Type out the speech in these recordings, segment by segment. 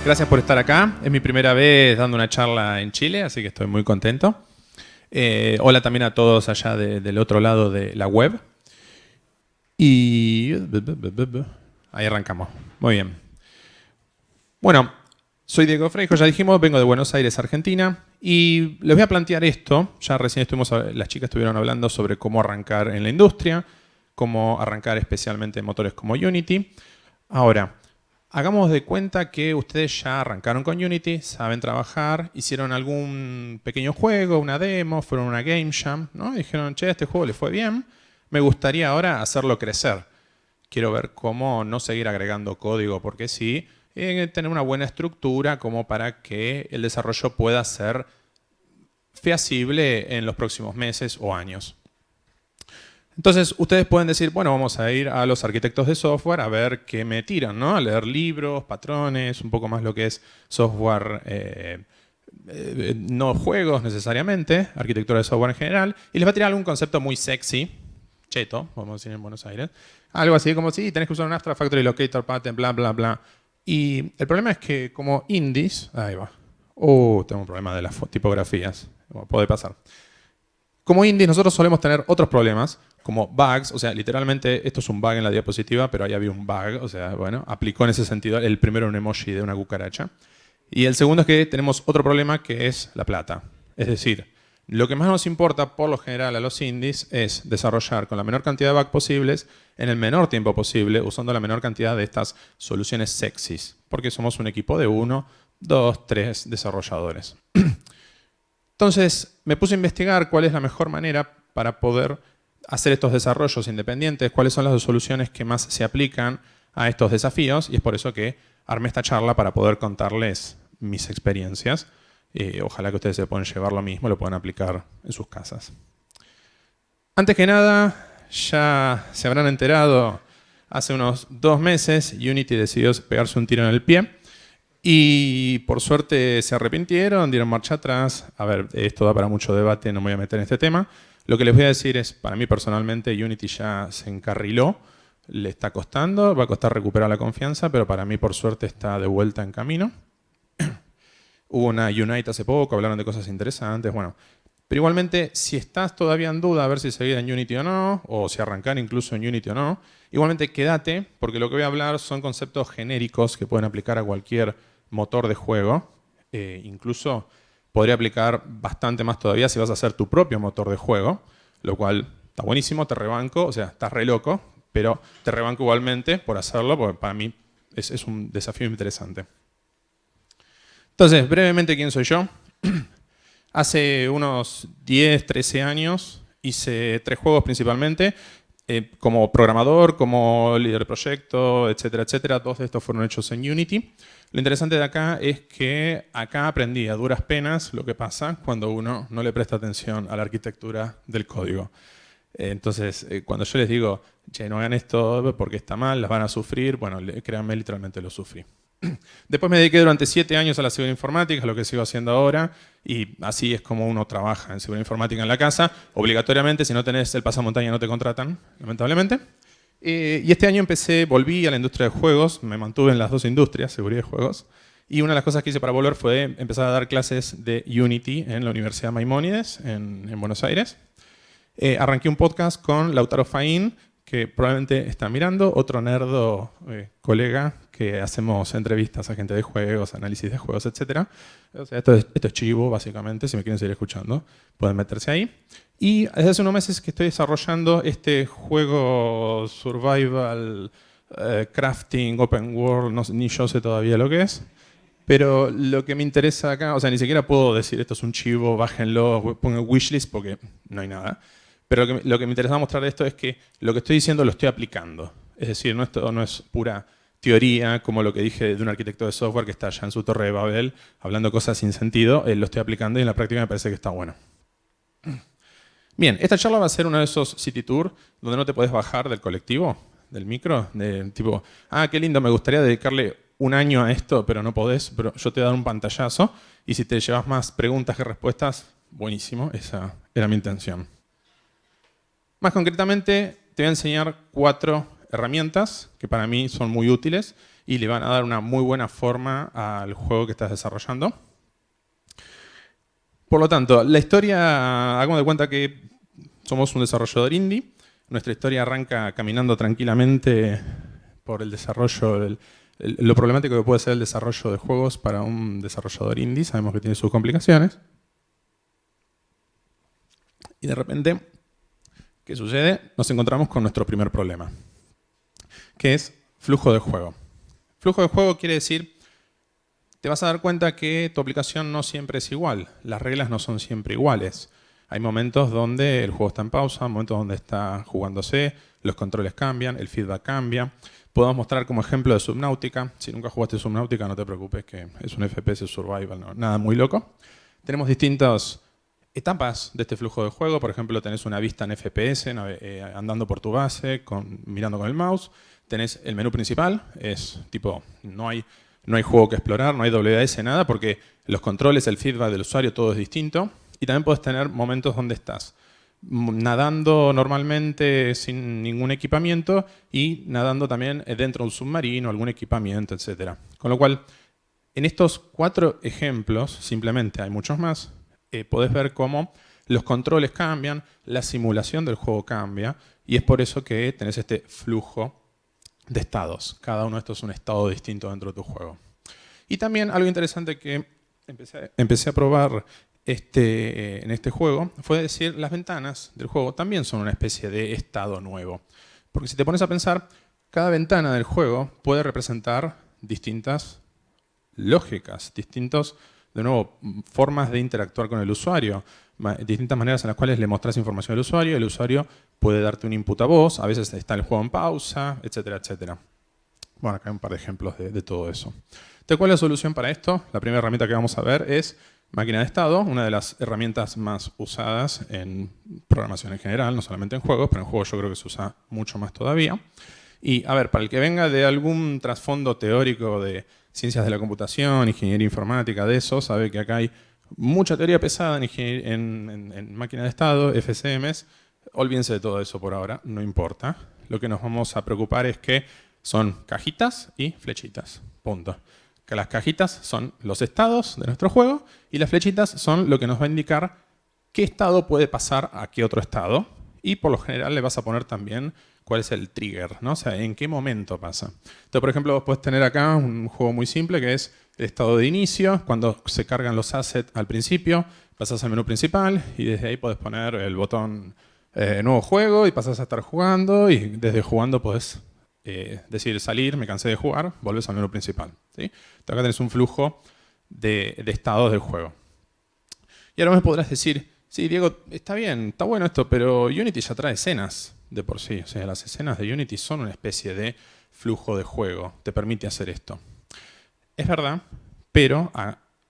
Gracias por estar acá. Es mi primera vez dando una charla en Chile, así que estoy muy contento. Hola también a todos allá del otro lado de la web. Y ahí arrancamos. Muy bien. Bueno, soy Diego Freijo, ya dijimos, vengo de Buenos Aires, Argentina. Y les voy a plantear esto. Ya recién las chicas estuvieron hablando sobre cómo arrancar en la industria, cómo arrancar especialmente en motores como Unity. Ahora, hagamos de cuenta que ustedes ya arrancaron con Unity, saben trabajar, hicieron algún pequeño juego, una demo, fueron a una game jam, ¿no? Y dijeron, che, este juego le fue bien, me gustaría ahora hacerlo crecer. Quiero ver cómo no seguir agregando código porque sí, tener una buena estructura como para que el desarrollo pueda ser feasible en los próximos meses o años. Entonces, ustedes pueden decir, bueno, vamos a ir a los arquitectos de software a ver qué me tiran, ¿no? A leer libros, patrones, un poco más lo que es software, no juegos necesariamente, arquitectura de software en general, y les va a tirar algún concepto muy sexy, cheto, vamos a decir en Buenos Aires, algo así como, sí, tenés que usar un Abstract Factory Locator Pattern, bla, bla, bla. Y el problema es que como indies, ahí va, tengo un problema de las tipografías, puede pasar. Como indies nosotros solemos tener otros problemas, como bugs, o sea, literalmente esto es un bug en la diapositiva, pero ahí había un bug, o sea, bueno, aplicó en ese sentido, el primero un emoji de una cucaracha. Y el segundo es que tenemos otro problema que es la plata. Es decir, lo que más nos importa por lo general a los indies es desarrollar con la menor cantidad de bugs posibles, en el menor tiempo posible, usando la menor cantidad de estas soluciones sexys, porque somos un equipo de 1, 2, 3 desarrolladores. Entonces, me puse a investigar cuál es la mejor manera para poder hacer estos desarrollos independientes, cuáles son las soluciones que más se aplican a estos desafíos, y es por eso que armé esta charla para poder contarles mis experiencias. Ojalá que ustedes se puedan llevar lo mismo, lo puedan aplicar en sus casas. Antes que nada, ya se habrán enterado, hace unos 2 meses Unity decidió pegarse un tiro en el pie. Y por suerte se arrepintieron, dieron marcha atrás. A ver, esto da para mucho debate, no me voy a meter en este tema. Lo que les voy a decir es, para mí personalmente, Unity ya se encarriló, le está costando, va a costar recuperar la confianza, pero para mí por suerte está de vuelta en camino. Hubo una Unite hace poco, hablaron de cosas interesantes, bueno. Pero igualmente, si estás todavía en duda a ver si seguir en Unity o no, o si arrancar incluso en Unity o no, igualmente quédate, porque lo que voy a hablar son conceptos genéricos que pueden aplicar a cualquier motor de juego. Incluso podría aplicar bastante más todavía si vas a hacer tu propio motor de juego, lo cual está buenísimo, te rebanco, o sea, estás re loco, pero te rebanco igualmente por hacerlo, porque para mí es un desafío interesante. Entonces, brevemente, ¿quién soy yo? Hace unos 10, 13 años hice 3 juegos principalmente, como programador, como líder de proyecto, etcétera, etcétera. 2 de estos fueron hechos en Unity. Lo interesante de acá es que acá aprendí a duras penas lo que pasa cuando uno no le presta atención a la arquitectura del código. Entonces, cuando yo les digo, che, no hagan esto porque está mal, las van a sufrir, bueno, créanme, literalmente lo sufrí. Después me dediqué durante 7 años a la ciberinformática, lo que sigo haciendo ahora, y así es como uno trabaja en ciberinformática en la casa. Obligatoriamente, si no tenés el pasamontaña no te contratan, lamentablemente. Y este año volví a la industria de juegos, me mantuve en las 2 industrias, seguridad y juegos. Y una de las cosas que hice para volver fue empezar a dar clases de Unity en la Universidad Maimónides, en Buenos Aires. Arranqué un podcast con Lautaro Faín, que probablemente está mirando, otro nerdo colega, que hacemos entrevistas a gente de juegos, análisis de juegos, etc. O sea, esto es chivo, básicamente, si me quieren seguir escuchando, pueden meterse ahí. Y desde hace unos meses que estoy desarrollando este juego survival, crafting, open world, ni yo sé todavía lo que es. Pero lo que me interesa acá, o sea, ni siquiera puedo decir esto es un chivo, bájenlo, pongan wishlist porque no hay nada. Pero lo que me interesa mostrar de esto es que lo que estoy diciendo lo estoy aplicando. Es decir, esto no es pura teoría como lo que dije de un arquitecto de software que está allá en su torre de Babel hablando cosas sin sentido. Lo estoy aplicando y en la práctica me parece que está bueno. Bien, esta charla va a ser uno de esos city tour donde no te podés bajar del colectivo, del micro, de tipo, qué lindo, me gustaría dedicarle un año a esto, pero no podés, pero yo te voy a dar un pantallazo y si te llevas más preguntas que respuestas, buenísimo, esa era mi intención. Más concretamente, te voy a enseñar 4 herramientas que para mí son muy útiles y le van a dar una muy buena forma al juego que estás desarrollando. Por lo tanto, la historia, hagamos de cuenta que somos un desarrollador indie. Nuestra historia arranca caminando tranquilamente por el desarrollo, lo problemático que puede ser el desarrollo de juegos para un desarrollador indie. Sabemos que tiene sus complicaciones. Y de repente, ¿qué sucede? Nos encontramos con nuestro primer problema, que es flujo de juego. Flujo de juego quiere decir, te vas a dar cuenta que tu aplicación no siempre es igual. Las reglas no son siempre iguales. Hay momentos donde el juego está en pausa, momentos donde está jugándose, los controles cambian, el feedback cambia. Podemos mostrar como ejemplo de Subnautica. Si nunca jugaste Subnautica, no te preocupes, que es un FPS survival, no, nada muy loco. Tenemos distintas etapas de este flujo de juego. Por ejemplo, tenés una vista en FPS, andando por tu base, mirando con el mouse. Tenés el menú principal, es tipo, no hay juego que explorar, no hay WAS, nada, porque los controles, el feedback del usuario, todo es distinto. Y también puedes tener momentos donde estás nadando normalmente sin ningún equipamiento y nadando también dentro de un submarino, algún equipamiento, etc. Con lo cual, en estos 4 ejemplos, simplemente hay muchos más, podés ver cómo los controles cambian, la simulación del juego cambia, y es por eso que tenés este flujo de estados. Cada uno de estos es un estado distinto dentro de tu juego. Y también algo interesante que empecé a probar en este juego fue decir, las ventanas del juego también son una especie de estado nuevo. Porque si te pones a pensar, cada ventana del juego puede representar distintas lógicas, distintas, de nuevo, formas de interactuar con el usuario, distintas maneras en las cuales le mostrás información al usuario, el usuario puede darte un input a vos, a veces está el juego en pausa, etcétera, etcétera. Bueno, acá hay un par de ejemplos de todo eso. Entonces, ¿cuál es la solución para esto? La primera herramienta que vamos a ver es máquina de estado, una de las herramientas más usadas en programación en general, no solamente en juegos, pero en juegos yo creo que se usa mucho más todavía. Y a ver, para el que venga de algún trasfondo teórico de ciencias de la computación, ingeniería informática, de eso, sabe que acá hay mucha teoría pesada en máquina de estado, FCMs. Olvídense de todo eso por ahora, no importa. Lo que nos vamos a preocupar es que son cajitas y flechitas, punto. Que las cajitas son los estados de nuestro juego y las flechitas son lo que nos va a indicar qué estado puede pasar a qué otro estado. Y por lo general le vas a poner también cuál es el trigger, ¿no? O sea, en qué momento pasa. Entonces, por ejemplo, vos podés tener acá un juego muy simple que es el estado de inicio, cuando se cargan los assets al principio, pasás al menú principal y desde ahí podés poner el botón nuevo juego y pasás a estar jugando y desde jugando podés decir salir, me cansé de jugar, volvés al menú principal. ¿Sí? Entonces acá tenés un flujo de estados del juego. Y ahora me podrás decir, sí, Diego, está bien, está bueno esto, pero Unity ya trae escenas de por sí. O sea, las escenas de Unity son una especie de flujo de juego, te permite hacer esto. Es verdad, pero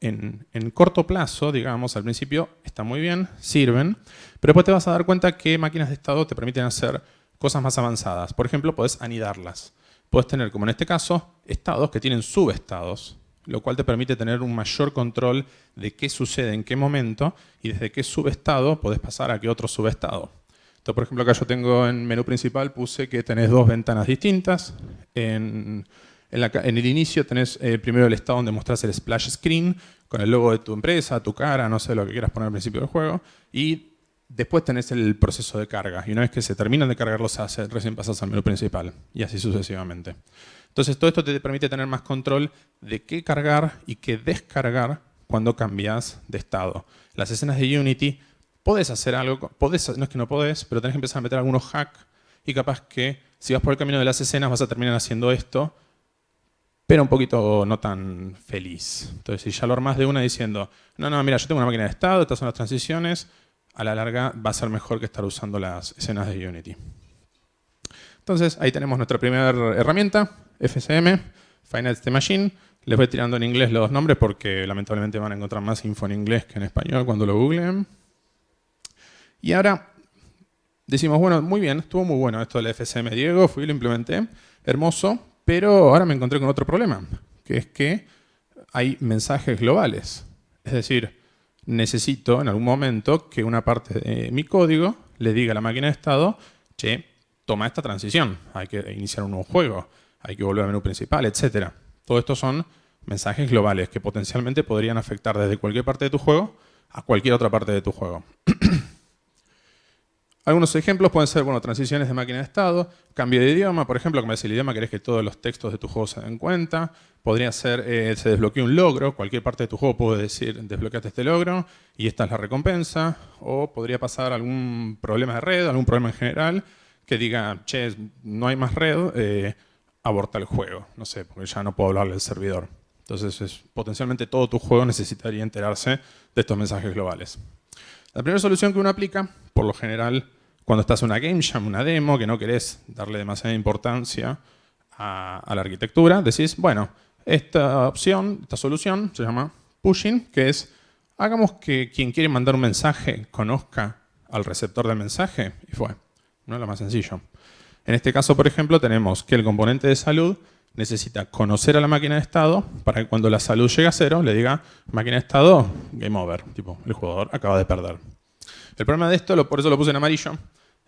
en corto plazo, digamos, al principio está muy bien, sirven, pero después te vas a dar cuenta que máquinas de estado te permiten hacer cosas más avanzadas. Por ejemplo, podés anidarlas. Podés tener, como en este caso, estados que tienen subestados, lo cual te permite tener un mayor control de qué sucede en qué momento y desde qué subestado podés pasar a qué otro subestado. Entonces, por ejemplo, acá yo tengo en menú principal, puse que tenés 2 ventanas distintas. En el inicio tenés primero el estado donde mostrás el splash screen con el logo de tu empresa, tu cara, no sé, lo que quieras poner al principio del juego. Y después tenés el proceso de carga. Y una vez que se terminan de cargar los assets, recién pasás al menú principal. Y así sucesivamente. Entonces, todo esto te permite tener más control de qué cargar y qué descargar cuando cambias de estado. Las escenas de Unity, podés hacer algo, no es que no podés, pero tenés que empezar a meter algunos hacks y capaz que si vas por el camino de las escenas vas a terminar haciendo esto, pero un poquito no tan feliz. Entonces, si ya lo armás de una diciendo, no, mira, yo tengo una máquina de estado, estas son las transiciones, a la larga va a ser mejor que estar usando las escenas de Unity. Entonces, ahí tenemos nuestra primera herramienta, FCM, Finite State Machine. Les voy tirando en inglés los nombres porque lamentablemente van a encontrar más info en inglés que en español cuando lo googleen. Y ahora decimos, bueno, muy bien, estuvo muy bueno esto del FCM, Diego, fui y lo implementé, hermoso, pero ahora me encontré con otro problema, que es que hay mensajes globales. Es decir, necesito en algún momento que una parte de mi código le diga a la máquina de estado, che, toma esta transición, hay que iniciar un nuevo juego, hay que volver al menú principal, etc. Todo esto son mensajes globales que potencialmente podrían afectar desde cualquier parte de tu juego a cualquier otra parte de tu juego. Algunos ejemplos pueden ser, bueno, transiciones de máquina de estado, cambio de idioma, por ejemplo, como decir el idioma, querés que todos los textos de tu juego se den cuenta. Podría ser, se desbloquea un logro, cualquier parte de tu juego puede decir, desbloqueaste este logro y esta es la recompensa. O podría pasar algún problema de red, algún problema en general, que diga, che, no hay más red, aborta el juego. No sé, porque ya no puedo hablarle al servidor. Entonces, potencialmente todo tu juego necesitaría enterarse de estos mensajes globales. La primera solución que uno aplica, por lo general, cuando estás en una game jam, una demo, que no querés darle demasiada importancia a la arquitectura, decís, bueno, esta opción, esta solución se llama pushing, que es, hagamos que quien quiere mandar un mensaje conozca al receptor del mensaje, y fue. No es lo más sencillo. En este caso, por ejemplo, tenemos que el componente de salud necesita conocer a la máquina de estado para que cuando la salud llegue a 0 le diga máquina de estado, game over. Tipo, el jugador acaba de perder. El problema de esto, por eso lo puse en amarillo,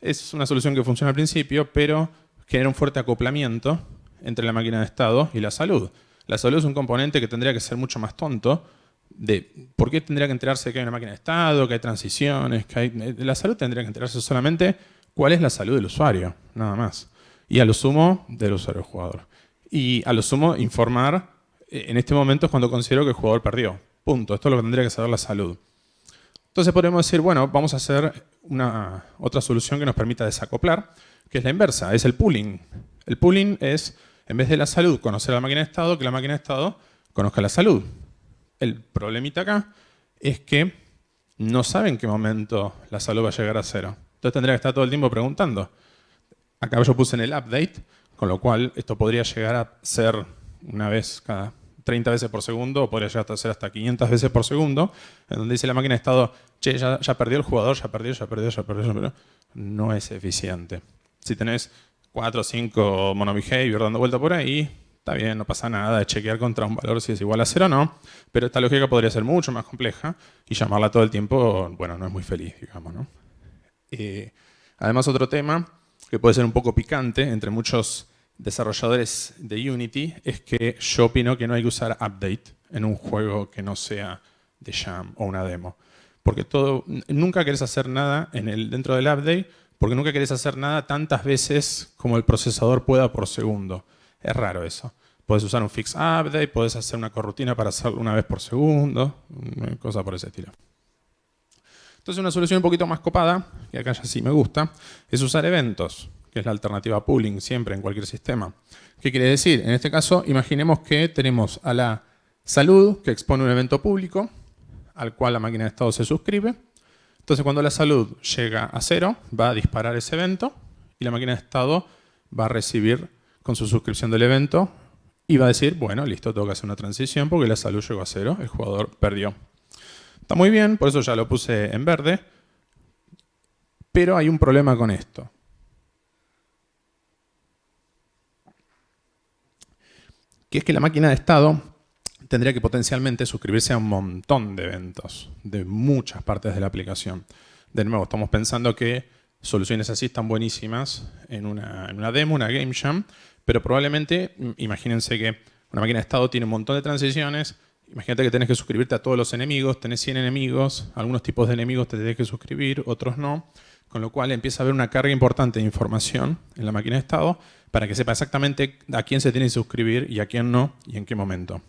es una solución que funciona al principio, pero genera un fuerte acoplamiento entre la máquina de estado y la salud. La salud es un componente que tendría que ser mucho más tonto de por qué tendría que enterarse que hay una máquina de estado, que hay transiciones, que hay... La salud tendría que enterarse solamente cuál es la salud del usuario, nada más. Y a lo sumo, del usuario jugador. Y a lo sumo, informar, en este momento es cuando considero que el jugador perdió. Punto. Esto es lo que tendría que saber la salud. Entonces podemos decir, bueno, vamos a hacer otra solución que nos permita desacoplar, que es la inversa, es el pooling. El pooling es, en vez de la salud, conocer a la máquina de estado, que la máquina de estado conozca la salud. El problemita acá es que no sabe en qué momento la salud va a llegar a 0. Entonces tendría que estar todo el tiempo preguntando. Acá yo puse en el update, con lo cual esto podría llegar a ser una vez cada 30 veces por segundo, o podría llegar a ser hasta 500 veces por segundo, en donde dice la máquina de estado, che, ya perdió el jugador, ya perdió. No es eficiente. Si tenés 4 o 5 monobehavior dando vuelta por ahí, está bien, no pasa nada de chequear contra un valor si es igual a 0 o no, pero esta lógica podría ser mucho más compleja y llamarla todo el tiempo, bueno, no es muy feliz, digamos, ¿no? Además, otro tema que puede ser un poco picante entre muchos desarrolladores de Unity es que yo opino que no hay que usar update en un juego que no sea de jam o una demo. Porque nunca querés hacer nada dentro del update, porque nunca querés hacer nada tantas veces como el procesador pueda por segundo. Es raro eso. Puedes usar un fix update, puedes hacer una corrutina para hacerlo una vez por segundo, cosas por ese estilo. Entonces una solución un poquito más copada, que acá ya sí me gusta, es usar eventos, que es la alternativa a pooling siempre en cualquier sistema. ¿Qué quiere decir? En este caso, imaginemos que tenemos a la salud que expone un evento público al cual la máquina de estado se suscribe. Entonces cuando la salud llega a 0, va a disparar ese evento y la máquina de estado va a recibir con su suscripción del evento y va a decir, bueno, listo, tengo que hacer una transición porque la salud llegó a 0, el jugador perdió. Está muy bien, por eso ya lo puse en verde, pero hay un problema con esto. Que es que la máquina de estado tendría que potencialmente suscribirse a un montón de eventos de muchas partes de la aplicación. De nuevo, estamos pensando que soluciones así están buenísimas en una demo, una game jam, pero probablemente, imagínense que una máquina de estado tiene un montón de transiciones. Imagínate que tenés que suscribirte a todos los enemigos, tenés 100 enemigos, algunos tipos de enemigos te tenés que suscribir, otros no, con lo cual empieza a haber una carga importante de información en la máquina de estado para que sepa exactamente a quién se tiene que suscribir y a quién no y en qué momento.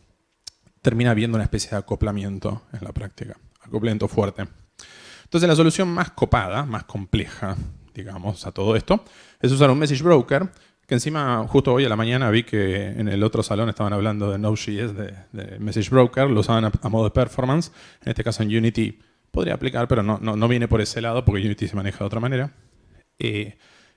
Termina habiendo una especie de acoplamiento en la práctica, acoplamiento fuerte. Entonces la solución más copada, más compleja, digamos, a todo esto, es usar un message broker, que encima justo hoy a la mañana vi que en el otro salón estaban hablando de Node.js, de message broker, lo usaban a modo de performance, en este caso en Unity podría aplicar, pero no viene por ese lado porque Unity se maneja de otra manera. Y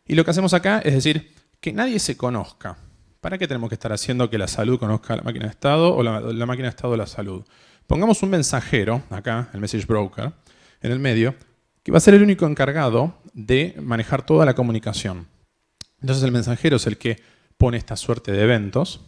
lo que hacemos acá es decir que nadie se conozca. ¿Para qué tenemos que estar haciendo que la salud conozca a la máquina de estado o la máquina de estado a la salud? Pongamos un mensajero, acá, el message broker, en el medio, que va a ser el único encargado de manejar toda la comunicación. Entonces el mensajero es el que pone esta suerte de eventos,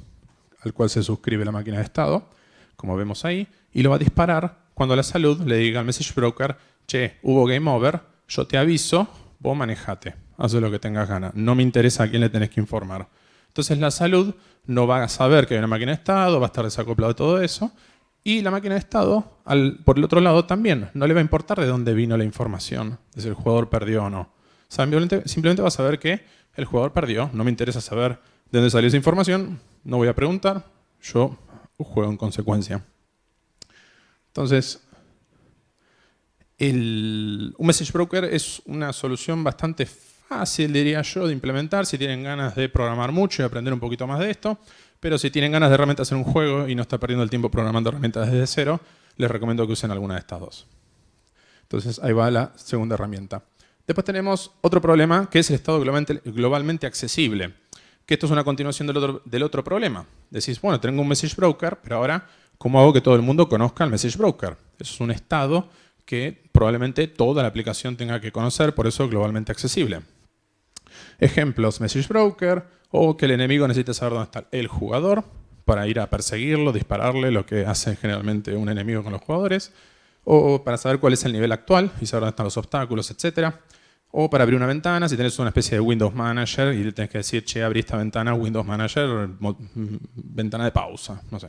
al cual se suscribe la máquina de estado, como vemos ahí, y lo va a disparar cuando la salud le diga al message broker, che, hubo game over, yo te aviso, vos manejate, haz lo que tengas ganas, no me interesa a quién le tenés que informar. Entonces la salud no va a saber que hay una máquina de estado, va a estar desacoplado de todo eso. Y la máquina de estado, por el otro lado, también no le va a importar de dónde vino la información, de si el jugador perdió o no. Simplemente va a saber que el jugador perdió. No me interesa saber de dónde salió esa información, no voy a preguntar, yo juego en consecuencia. Entonces, un message broker es una solución bastante fácil, diría yo, de implementar si tienen ganas de programar mucho y aprender un poquito más de esto. Pero si tienen ganas de realmente hacer un juego y no estar perdiendo el tiempo programando herramientas desde cero, les recomiendo que usen alguna de estas dos. Entonces ahí va la segunda herramienta. Después tenemos otro problema, que es el estado globalmente accesible. Que esto es una continuación del otro problema. Decís, bueno, tengo un message broker, pero ahora, ¿cómo hago que todo el mundo conozca el message broker? Eso es un estado que probablemente toda la aplicación tenga que conocer, por eso globalmente accesible. Ejemplos, message broker, o que el enemigo necesita saber dónde está el jugador para ir a perseguirlo, dispararle, lo que hace generalmente un enemigo con los jugadores, o para saber cuál es el nivel actual y saber dónde están los obstáculos, etc. O para abrir una ventana, si tenés una especie de Windows Manager y le tenés que decir, che, abrí esta ventana, Windows Manager, ventana de pausa, no sé.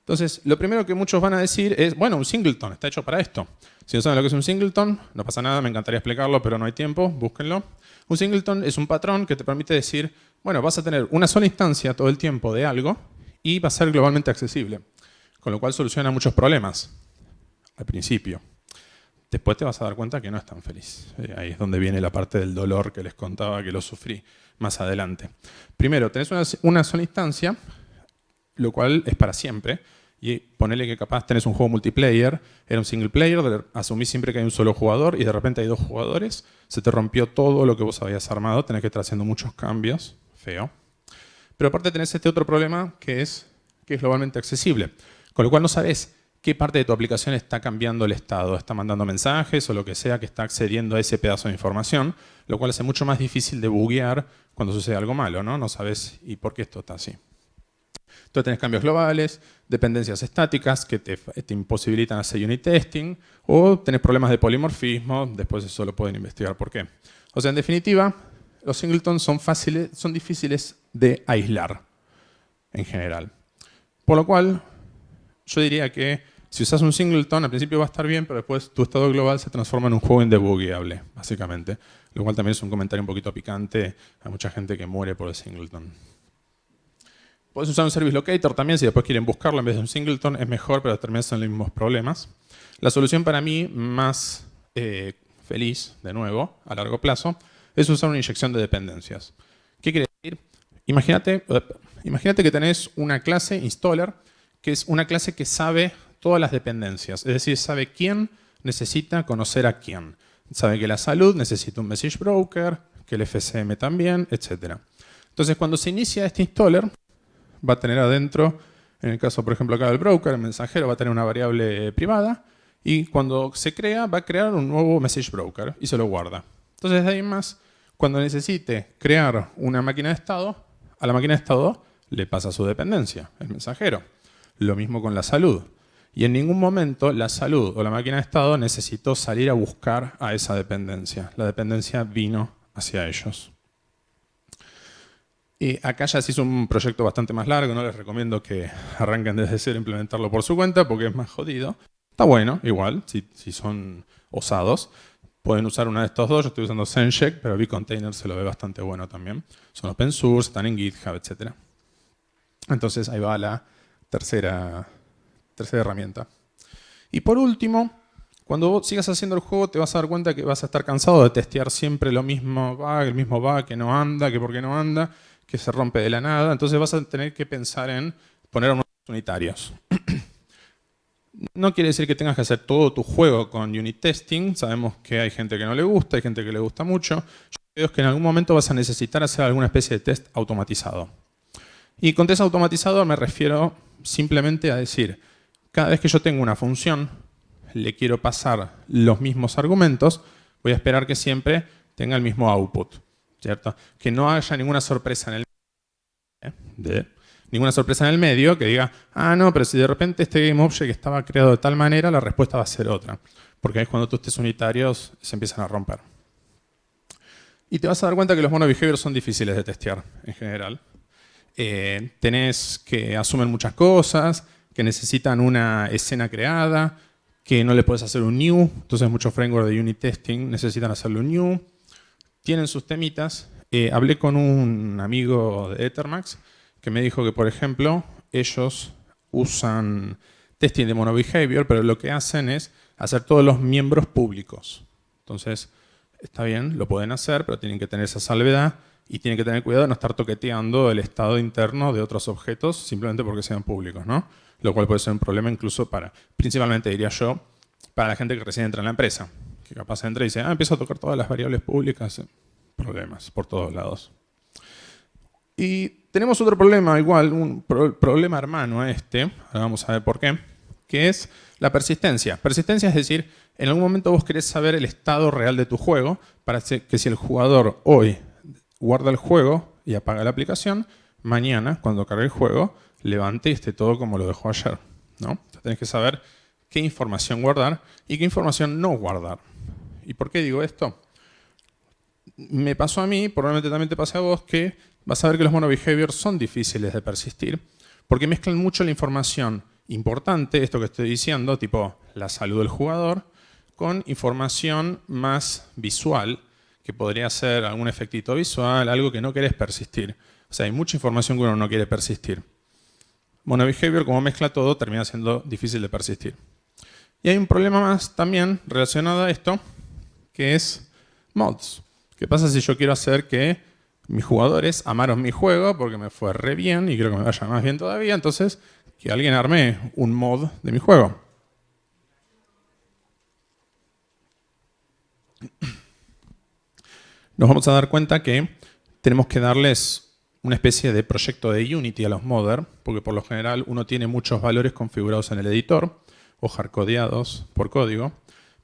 Entonces, lo primero que muchos van a decir es, bueno, un singleton está hecho para esto. Si no saben lo que es un singleton, no pasa nada, me encantaría explicarlo, pero no hay tiempo, búsquenlo. Un singleton es un patrón que te permite decir, bueno, vas a tener una sola instancia todo el tiempo de algo y va a ser globalmente accesible. Con lo cual soluciona muchos problemas al principio. Después te vas a dar cuenta que no es tan feliz. Ahí es donde viene la parte del dolor que les contaba que lo sufrí más adelante. Primero, tenés una sola instancia, lo cual es para siempre. Y ponele que capaz tenés un juego multiplayer, era un single player, asumís siempre que hay un solo jugador y de repente hay dos jugadores, se te rompió todo lo que vos habías armado, tenés que estar haciendo muchos cambios, feo. Pero aparte tenés este otro problema que es globalmente accesible, con lo cual no sabés qué parte de tu aplicación está cambiando el estado, está mandando mensajes o lo que sea que está accediendo a ese pedazo de información, lo cual hace mucho más difícil de buguear cuando sucede algo malo, ¿no? No sabés y por qué esto está así. Entonces tenés cambios globales, dependencias estáticas que te imposibilitan hacer unit testing, o tenés problemas de polimorfismo, después eso lo pueden investigar por qué. O sea, en definitiva, los singletons son difíciles de aislar en general. Por lo cual, yo diría que si usas un singleton, al principio va a estar bien, pero después tu estado global se transforma en un juego indebuggeable, básicamente. Lo cual también es un comentario un poquito picante a mucha gente que muere por el singleton. Podés usar un service locator también, si después quieren buscarlo en vez de un singleton, es mejor, pero terminan siendo los mismos problemas. La solución para mí más feliz, de nuevo, a largo plazo, es usar una inyección de dependencias. ¿Qué quiere decir? Imagínate que tenés una clase installer, que es una clase que sabe todas las dependencias, es decir, sabe quién necesita conocer a quién. Sabe que la salud necesita un message broker, que el FCM también, etc. Entonces, cuando se inicia este installer, va a tener adentro, en el caso, por ejemplo, acá del broker, el mensajero va a tener una variable privada y cuando se crea, va a crear un nuevo message broker y se lo guarda. Entonces, de ahí en más, cuando necesite crear una máquina de estado, a la máquina de estado le pasa su dependencia, el mensajero. Lo mismo con la salud. Y en ningún momento la salud o la máquina de estado necesitó salir a buscar a esa dependencia. La dependencia vino hacia ellos. Y acá ya se hizo un proyecto bastante más largo, no les recomiendo que arranquen desde cero a implementarlo por su cuenta porque es más jodido. Está bueno, igual, si son osados. Pueden usar uno de estos dos, yo estoy usando ZenCheck, pero vContainer se lo ve bastante bueno también. Son open source, están en GitHub, etc. Entonces ahí va la tercera herramienta. Y por último, cuando vos sigas haciendo el juego te vas a dar cuenta que vas a estar cansado de testear siempre el mismo bug que no anda, que por qué no anda, que se rompe de la nada. Entonces vas a tener que pensar en poner unos unitarios. No quiere decir que tengas que hacer todo tu juego con unit testing. Sabemos que hay gente que no le gusta, hay gente que le gusta mucho. Yo creo que en algún momento vas a necesitar hacer alguna especie de test automatizado. Y con test automatizado me refiero simplemente a decir, cada vez que yo tengo una función, le quiero pasar los mismos argumentos, voy a esperar que siempre tenga el mismo output, ¿cierto? Que no haya ninguna sorpresa en el medio que diga, ah, no, pero si de repente este GameObject estaba creado de tal manera, la respuesta va a ser otra. Porque ahí es cuando tus testes unitarios se empiezan a romper. Y te vas a dar cuenta que los monobehaviors son difíciles de testear en general. Tenés que asumen muchas cosas, que necesitan una escena creada, que no le puedes hacer un new, entonces muchos frameworks de unit testing necesitan hacerle un new. Tienen sus temitas. Hablé con un amigo de Ethermax que me dijo que, por ejemplo, ellos usan testing de monobehavior, pero lo que hacen es hacer todos los miembros públicos. Entonces, está bien, lo pueden hacer, pero tienen que tener esa salvedad y tienen que tener cuidado de no estar toqueteando el estado interno de otros objetos simplemente porque sean públicos, ¿no? Lo cual puede ser un problema incluso para, principalmente diría yo, para la gente que recién entra en la empresa, que capaz entra y dice, empiezo a tocar todas las variables públicas. Problemas por todos lados. Y tenemos otro problema, igual, un problema hermano a este, ahora vamos a ver por qué, que es la persistencia. Persistencia es decir, en algún momento vos querés saber el estado real de tu juego para que si el jugador hoy guarda el juego y apaga la aplicación, mañana, cuando cargue el juego, levante y esté todo como lo dejó ayer, ¿no? Entonces tenés que saber qué información guardar y qué información no guardar. ¿Y por qué digo esto? Me pasó a mí, probablemente también te pase a vos, que vas a ver que los monobehaviors son difíciles de persistir porque mezclan mucho la información importante, esto que estoy diciendo, tipo la salud del jugador, con información más visual, que podría ser algún efectito visual, algo que no querés persistir. O sea, hay mucha información que uno no quiere persistir. Monobehavior, como mezcla todo, termina siendo difícil de persistir. Y hay un problema más también relacionado a esto, que es mods. ¿Qué pasa si yo quiero hacer que mis jugadores amaron mi juego porque me fue re bien y creo que me vaya más bien todavía? Entonces, que alguien arme un mod de mi juego. Nos vamos a dar cuenta que tenemos que darles una especie de proyecto de Unity a los modders, porque por lo general uno tiene muchos valores configurados en el editor o hardcodeados por código,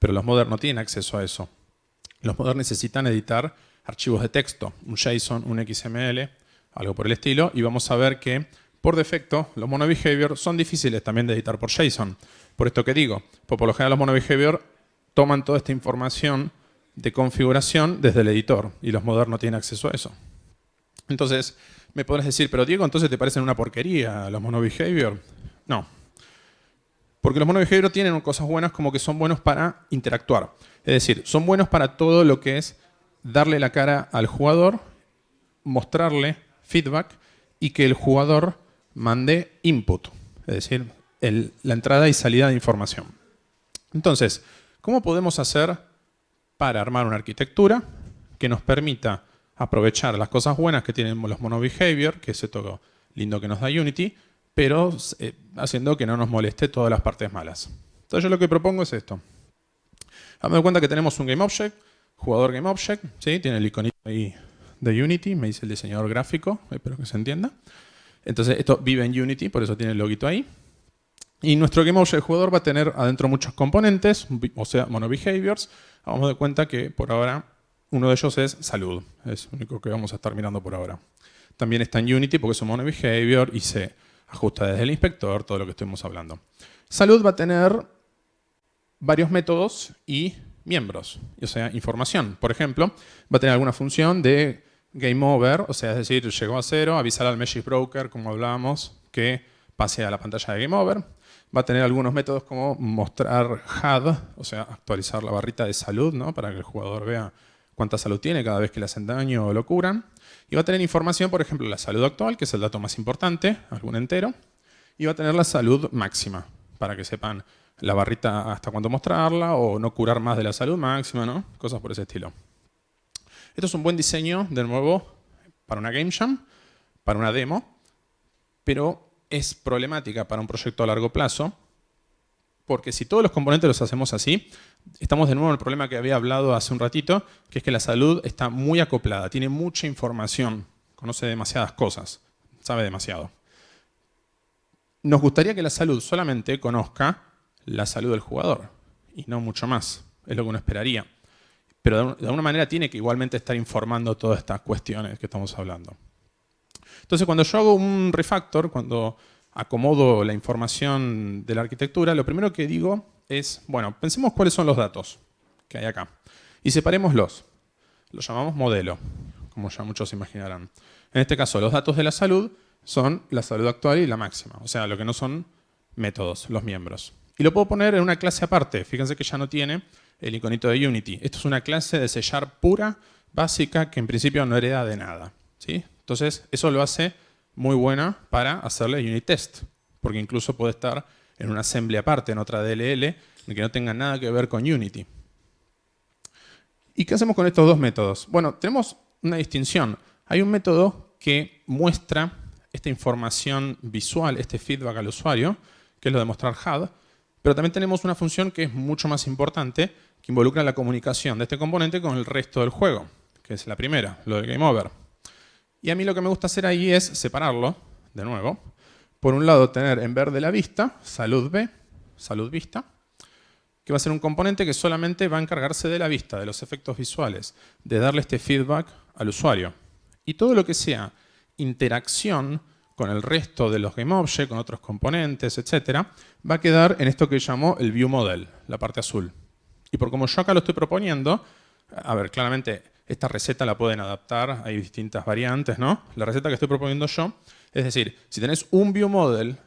pero los modders no tienen acceso a eso. Los modders necesitan editar archivos de texto, un JSON, un XML, algo por el estilo, y vamos a ver que por defecto los monobehavior son difíciles también de editar por JSON. Por esto que digo, pues por lo general los monobehavior toman toda esta información de configuración desde el editor y los modders no tienen acceso a eso. Entonces, me podrás decir, pero Diego, ¿entonces te parecen una porquería los monobehavior? No. Porque los monobehavior tienen cosas buenas como que son buenos para interactuar. Es decir, son buenos para todo lo que es darle la cara al jugador, mostrarle feedback y que el jugador mande input. Es decir, la entrada y salida de información. Entonces, ¿cómo podemos hacer para armar una arquitectura que nos permita aprovechar las cosas buenas que tienen los monobehavior, que es esto lindo que nos da Unity, pero haciendo que no nos moleste todas las partes malas? Entonces yo lo que propongo es esto. Dame cuenta que tenemos un GameObject, jugador GameObject, ¿sí? Tiene el iconito ahí de Unity, me dice el diseñador gráfico, espero que se entienda. Entonces esto vive en Unity, por eso tiene el loguito ahí. Y nuestro GameObject jugador va a tener adentro muchos componentes, o sea, monobehaviors. Vamos a dar cuenta que por ahora uno de ellos es salud, es lo único que vamos a estar mirando por ahora. También está en Unity porque es un monobehavior y se ajusta desde el inspector, todo lo que estuvimos hablando. Salud va a tener varios métodos y miembros, o sea, información. Por ejemplo, va a tener alguna función de game over, o sea, es decir, llegó a 0, avisar al message broker, como hablábamos, que pase a la pantalla de game over. Va a tener algunos métodos como mostrar HUD, o sea, actualizar la barrita de salud, ¿no? Para que el jugador vea cuánta salud tiene cada vez que le hacen daño o lo curan. Y va a tener información, por ejemplo, la salud actual, que es el dato más importante, algún entero. Y va a tener la salud máxima, para que sepan la barrita hasta cuándo mostrarla o no curar más de la salud máxima, ¿no? Cosas por ese estilo. Esto es un buen diseño, de nuevo, para una game jam, para una demo, pero es problemática para un proyecto a largo plazo, porque si todos los componentes los hacemos así, estamos de nuevo en el problema que había hablado hace un ratito, que es que la salud está muy acoplada, tiene mucha información, conoce demasiadas cosas, sabe demasiado. Nos gustaría que la salud solamente conozca la salud del jugador y no mucho más, es lo que uno esperaría. Pero de alguna manera tiene que igualmente estar informando todas estas cuestiones que estamos hablando. Entonces, cuando yo hago un refactor, cuando acomodo la información de la arquitectura, lo primero que digo es, bueno, pensemos cuáles son los datos que hay acá y separémoslos. lo llamamos modelo, como ya muchos imaginarán. En este caso, los datos de la salud son la salud actual y la máxima, o sea, lo que no son métodos, los miembros. Y lo puedo poner en una clase aparte. Fíjense que ya no tiene el iconito de Unity. Esto es una clase de C# pura, básica, que en principio no hereda de nada, ¿sí? Entonces, eso lo hace muy buena para hacerle unit test, porque incluso puede estar en una assembly aparte, en otra DLL, que no tenga nada que ver con Unity. ¿Y qué hacemos con estos dos métodos? Bueno, tenemos una distinción. Hay un método que muestra esta información visual, este feedback al usuario, que es lo de mostrar HUD, pero también tenemos una función que es mucho más importante, que involucra la comunicación de este componente con el resto del juego, que es la primera, lo del Game Over. Y a mí lo que me gusta hacer ahí es separarlo, de nuevo. Por un lado, tener en verde la vista, salud B, salud vista, que va a ser un componente que solamente va a encargarse de la vista, de los efectos visuales, de darle este feedback al usuario. Y todo lo que sea interacción con el resto de los GameObject, con otros componentes, etc., va a quedar en esto que llamo el ViewModel, la parte azul. Y por como yo acá lo estoy proponiendo, a ver, claramente esta receta la pueden adaptar, hay distintas variantes, ¿no? La receta que estoy proponiendo yo, es decir, si tenés un ViewModel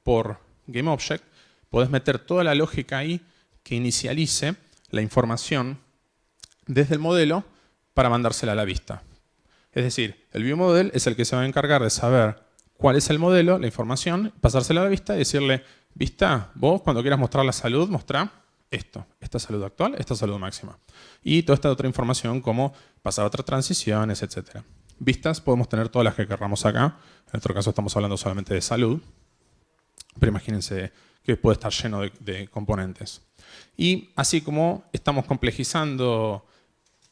por GameObject, podés meter toda la lógica ahí que inicialice la información desde el modelo para mandársela a la vista. Es decir, el ViewModel es el que se va a encargar de saber cuál es el modelo, la información, pasársela a la vista y decirle, vista, vos cuando quieras mostrar la salud, mostrá esto, esta salud actual, esta salud máxima. Y toda esta otra información como pasar a otras transiciones, etc. Vistas podemos tener todas las que querramos acá. En nuestro caso estamos hablando solamente de salud. Pero imagínense que puede estar lleno de componentes. Y así como estamos complejizando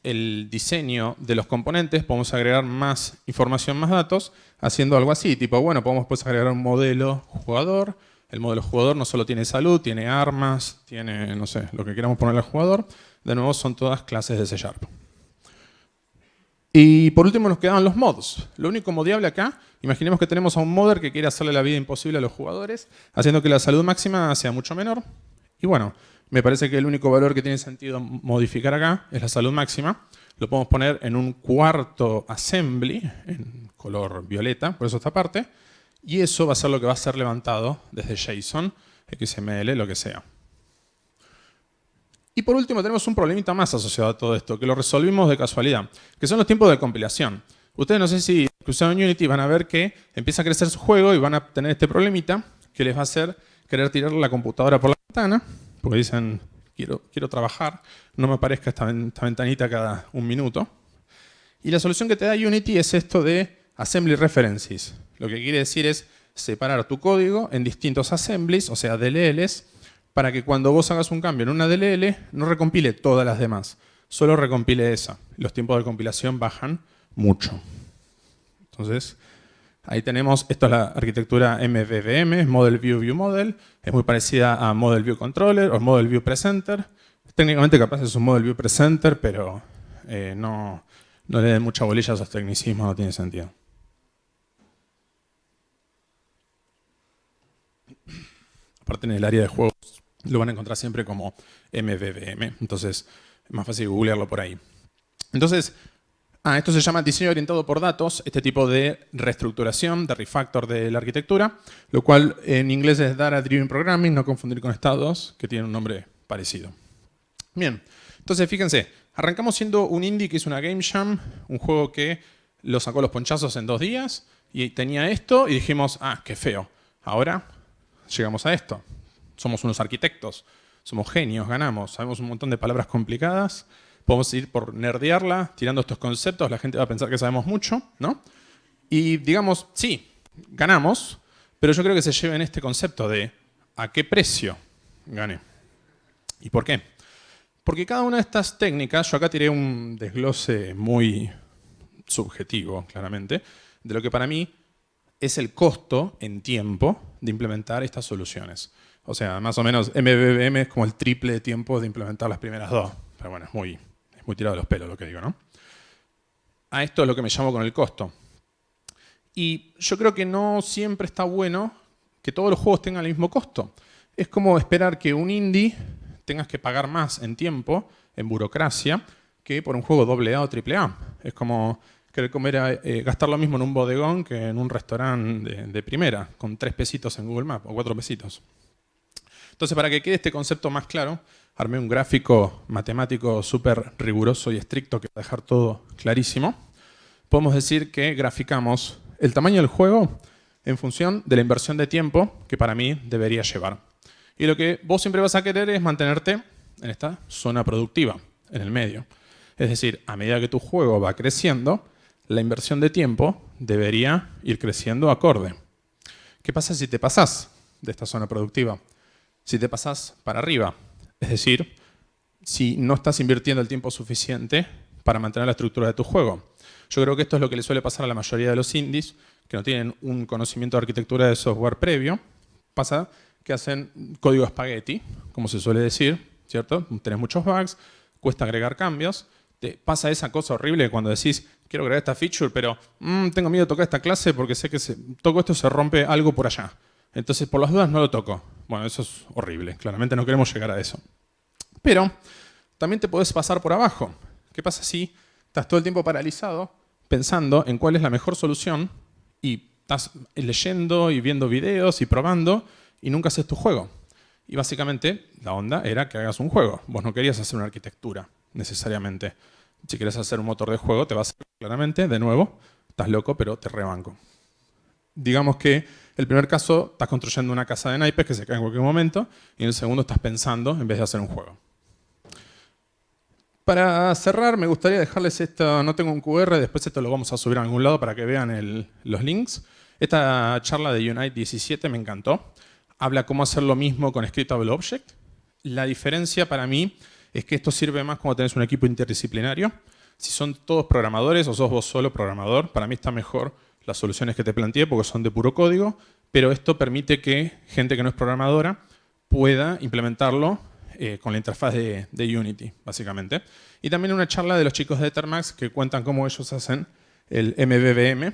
el diseño de los componentes, podemos agregar más información, más datos, haciendo algo así. Tipo, bueno, podemos pues agregar un modelo jugador. El modelo jugador no solo tiene salud, tiene armas, tiene, no sé, lo que queramos ponerle al jugador. De nuevo, son todas clases de C#. Y por último nos quedaban los mods. Lo único modiable acá, imaginemos que tenemos a un modder que quiere hacerle la vida imposible a los jugadores, haciendo que la salud máxima sea mucho menor. Y bueno, me parece que el único valor que tiene sentido modificar acá es la salud máxima. Lo podemos poner en un cuarto assembly, en color violeta, por eso esta parte. Y eso va a ser lo que va a ser levantado desde JSON, XML, lo que sea. Y por último tenemos un problemita más asociado a todo esto, que lo resolvimos de casualidad, que son los tiempos de compilación. Ustedes no sé si usaron Unity van a ver que empieza a crecer su juego y van a tener este problemita que les va a hacer querer tirar la computadora por la ventana, porque dicen, quiero trabajar, no me aparezca esta ventanita cada un minuto. Y la solución que te da Unity es esto de Assembly References. Lo que quiere decir es separar tu código en distintos assemblies, o sea, DLLs, para que cuando vos hagas un cambio en una DLL no recompile todas las demás, solo recompile esa. Los tiempos de compilación bajan mucho. Entonces, ahí tenemos, esto es la arquitectura MVVM, Model View View Model, es muy parecida a Model View Controller o Model View Presenter. Técnicamente capaz es un Model View Presenter, pero no le den mucha bolilla a esos tecnicismos, no tiene sentido. Aparte en el área de juegos lo van a encontrar siempre como MVVM, entonces es más fácil googlearlo por ahí. Entonces, esto se llama diseño orientado por datos, este tipo de reestructuración, de refactor de la arquitectura, lo cual en inglés es Data Driven Programming, no confundir con Estados, que tiene un nombre parecido. Bien, entonces fíjense, arrancamos siendo un indie que es una Game Jam, un juego que lo sacó los ponchazos en 2 días, y tenía esto, y dijimos, qué feo. Ahora llegamos a esto. Somos unos arquitectos, somos genios, ganamos, sabemos un montón de palabras complicadas, podemos ir por nerdearla, tirando estos conceptos, la gente va a pensar que sabemos mucho, ¿no? Y digamos, sí, ganamos, pero yo creo que se lleven este concepto de ¿a qué precio gané? ¿Y por qué? Porque cada una de estas técnicas, yo acá tiré un desglose muy subjetivo, claramente, de lo que para mí es el costo en tiempo de implementar estas soluciones. O sea, más o menos MVVM es como el triple de tiempo de implementar las primeras 2. Pero bueno, es muy tirado de los pelos lo que digo, ¿no? A esto es lo que me llamo con el costo. Y yo creo que no siempre está bueno que todos los juegos tengan el mismo costo. Es como esperar que un indie tengas que pagar más en tiempo, en burocracia, que por un juego AA o AAA. Es como querer comer, gastar lo mismo en un bodegón que en un restaurante de primera, con 3 pesitos en Google Maps o 4 pesitos. Entonces, para que quede este concepto más claro, armé un gráfico matemático súper riguroso y estricto que va a dejar todo clarísimo. Podemos decir que graficamos el tamaño del juego en función de la inversión de tiempo que para mí debería llevar. Y lo que vos siempre vas a querer es mantenerte en esta zona productiva, en el medio. Es decir, a medida que tu juego va creciendo, la inversión de tiempo debería ir creciendo acorde. ¿Qué pasa si te pasás de esta zona productiva? Si te pasás para arriba, es decir, si no estás invirtiendo el tiempo suficiente para mantener la estructura de tu juego. Yo creo que esto es lo que le suele pasar a la mayoría de los indies, que no tienen un conocimiento de arquitectura de software previo. Pasa que hacen código espagueti, como se suele decir, ¿cierto? Tenés muchos bugs, cuesta agregar cambios. Te pasa esa cosa horrible cuando decís, quiero agregar esta feature, pero tengo miedo de tocar esta clase porque sé que si toco esto se rompe algo por allá. Entonces, por las dudas no lo toco. Bueno, eso es horrible. Claramente no queremos llegar a eso. Pero también te podés pasar por abajo. ¿Qué pasa si estás todo el tiempo paralizado pensando en cuál es la mejor solución y estás leyendo y viendo videos y probando y nunca haces tu juego? Y básicamente la onda era que hagas un juego. Vos no querías hacer una arquitectura necesariamente. Si quieres hacer un motor de juego te vas a hacer claramente, de nuevo, estás loco, pero te rebanco. Digamos que el primer caso estás construyendo una casa de naipes que se cae en cualquier momento y en el segundo estás pensando en vez de hacer un juego. Para cerrar me gustaría dejarles esto, no tengo un QR, después esto lo vamos a subir a algún lado para que vean los links. Esta charla de Unite 17 me encantó. Habla cómo hacer lo mismo con Scriptable Object. La diferencia para mí es que esto sirve más cuando tenés un equipo interdisciplinario. Si son todos programadores o sos vos solo programador, para mí está mejor las soluciones que te planteé porque son de puro código, pero esto permite que gente que no es programadora pueda implementarlo con la interfaz de Unity, básicamente. Y también una charla de los chicos de Ethermax que cuentan cómo ellos hacen el MVVM,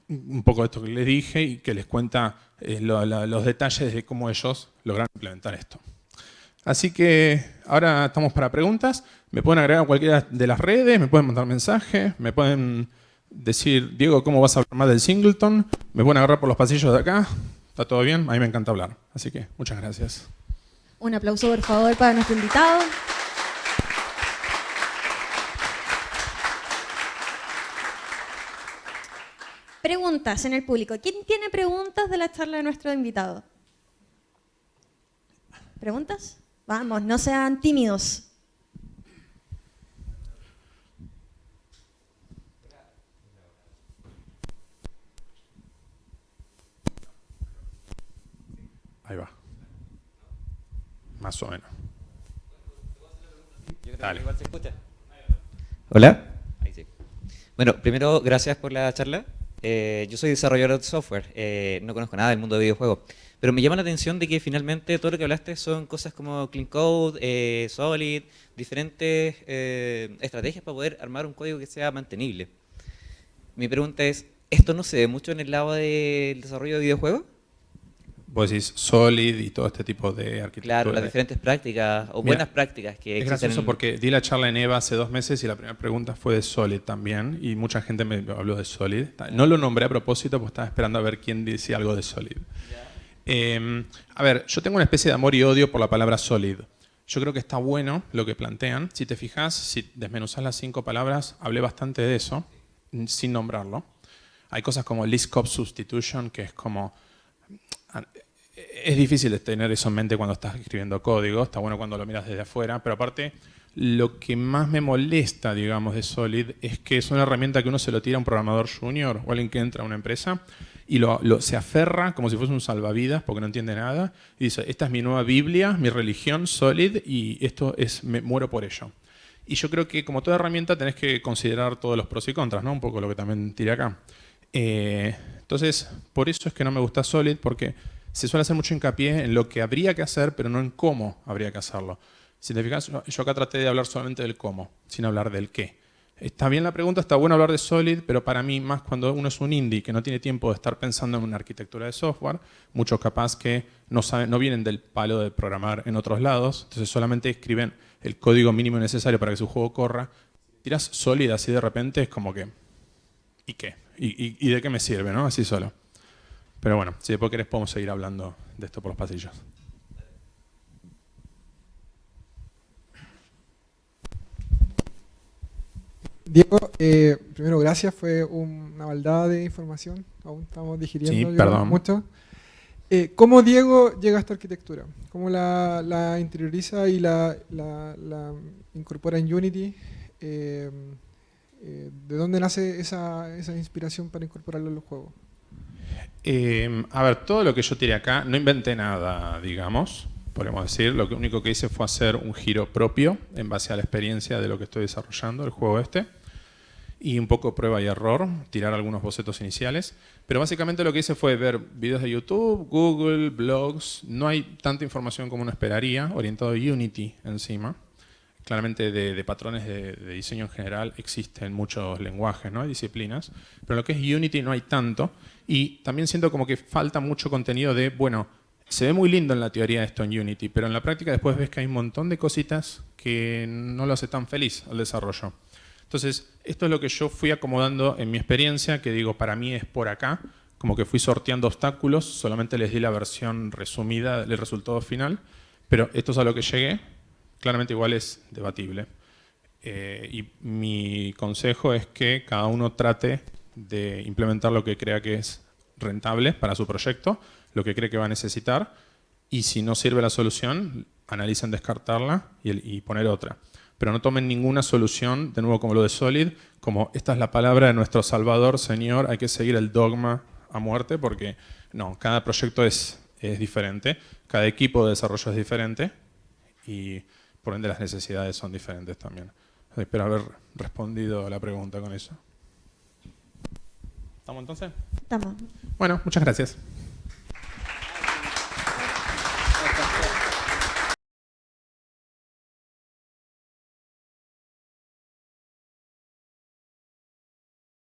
un poco de esto que les dije y que les cuenta los detalles de cómo ellos lograron implementar esto. Así que ahora estamos para preguntas. Me pueden agregar a cualquiera de las redes, me pueden mandar mensajes, me pueden decir, Diego, ¿cómo vas a hablar más del Singleton? Me pueden agarrar por los pasillos de acá. ¿Está todo bien? A mí me encanta hablar. Así que muchas gracias. Un aplauso, por favor, para nuestro invitado. Preguntas en el público. ¿Quién tiene preguntas de la charla de nuestro invitado? ¿Preguntas? Vamos, no sean tímidos. Ahí va. Más o menos. Yo creo Dale. que igual se escucha. Hola. Ahí sí. Bueno, primero, gracias por la charla. Yo soy desarrollador de software, no conozco nada del mundo de videojuegos, pero me llama la atención de que finalmente todo lo que hablaste son cosas como Clean Code, Solid, diferentes estrategias para poder armar un código que sea mantenible. Mi pregunta es, ¿esto no se ve mucho en el lado del desarrollo de videojuegos? Vos decís Solid y todo este tipo de arquitectura. Claro, las diferentes prácticas o Mira, buenas prácticas que es existen. gracioso porque di la charla en EVA hace 2 meses y la primera pregunta fue de Solid también y mucha gente me habló de Solid. No lo nombré a propósito porque estaba esperando a ver quién decía algo de Solid. A ver, yo tengo una especie de amor y odio por la palabra Solid. Yo creo que está bueno lo que plantean. Si te fijas, si desmenuzás las 5 palabras, hablé bastante de eso sin nombrarlo. Hay cosas como List Cop Substitution, que es como... Es difícil de tener eso en mente cuando estás escribiendo código, está bueno cuando lo miras desde afuera, pero aparte lo que más me molesta, digamos, de Solid es que es una herramienta que uno se lo tira a un programador junior o alguien que entra a una empresa y se aferra como si fuese un salvavidas porque no entiende nada y dice, esta es mi nueva Biblia, mi religión, Solid, y esto es, me muero por ello. Y yo creo que como toda herramienta tenés que considerar todos los pros y contras, ¿no? Un poco lo que también tiré acá. Entonces, por eso es que no me gusta Solid, porque se suele hacer mucho hincapié en lo que habría que hacer, pero no en cómo habría que hacerlo. Si te fijas, yo acá traté de hablar solamente del cómo, sin hablar del qué. Está bien la pregunta, está bueno hablar de Solid, pero para mí, más cuando uno es un indie que no tiene tiempo de estar pensando en una arquitectura de software, muchos capaz que no vienen del palo de programar en otros lados, entonces solamente escriben el código mínimo necesario para que su juego corra. Tirás Solid así de repente, es como que, ¿y qué? ¿Y de qué me sirve, no? Así solo. Pero bueno, si después querés podemos seguir hablando de esto por los pasillos. Diego, primero gracias, fue una baldada de información, aún estamos digiriendo Sí, perdón. mucho. ¿Cómo Diego llega a esta arquitectura? ¿Cómo la interioriza y la incorpora en Unity? ¿De dónde nace esa inspiración para incorporarlo en los juegos? A ver, todo lo que yo tiré acá, no inventé nada, digamos, podemos decir. Lo único que hice fue hacer un giro propio en base a la experiencia de lo que estoy desarrollando, el juego este. Y un poco prueba y error, tirar algunos bocetos iniciales. Pero básicamente lo que hice fue ver videos de YouTube, Google, blogs. No hay tanta información como uno esperaría, orientado a Unity encima. Claramente de patrones de diseño en general existen muchos lenguajes, ¿no? Hay disciplinas. Pero en lo que es Unity no hay tanto. Y también siento como que falta mucho contenido de, bueno, se ve muy lindo en la teoría esto en Unity, pero en la práctica después ves que hay un montón de cositas que no lo hace tan feliz al desarrollo. Entonces, esto es lo que yo fui acomodando en mi experiencia, que digo, para mí es por acá, como que fui sorteando obstáculos, solamente les di la versión resumida del resultado final, pero esto es a lo que llegué, claramente igual es debatible. Y mi consejo es que cada uno trate de implementar lo que crea que es rentable para su proyecto, lo que cree que va a necesitar, y si no sirve la solución, analicen descartarla y poner otra. Pero no tomen ninguna solución, de nuevo como lo de Solid, como esta es la palabra de nuestro Salvador, Señor, hay que seguir el dogma a muerte, porque no, cada proyecto es diferente, cada equipo de desarrollo es diferente y por ende las necesidades son diferentes también. Espero haber respondido a la pregunta con eso. ¿Estamos entonces? Estamos. Bueno, muchas gracias.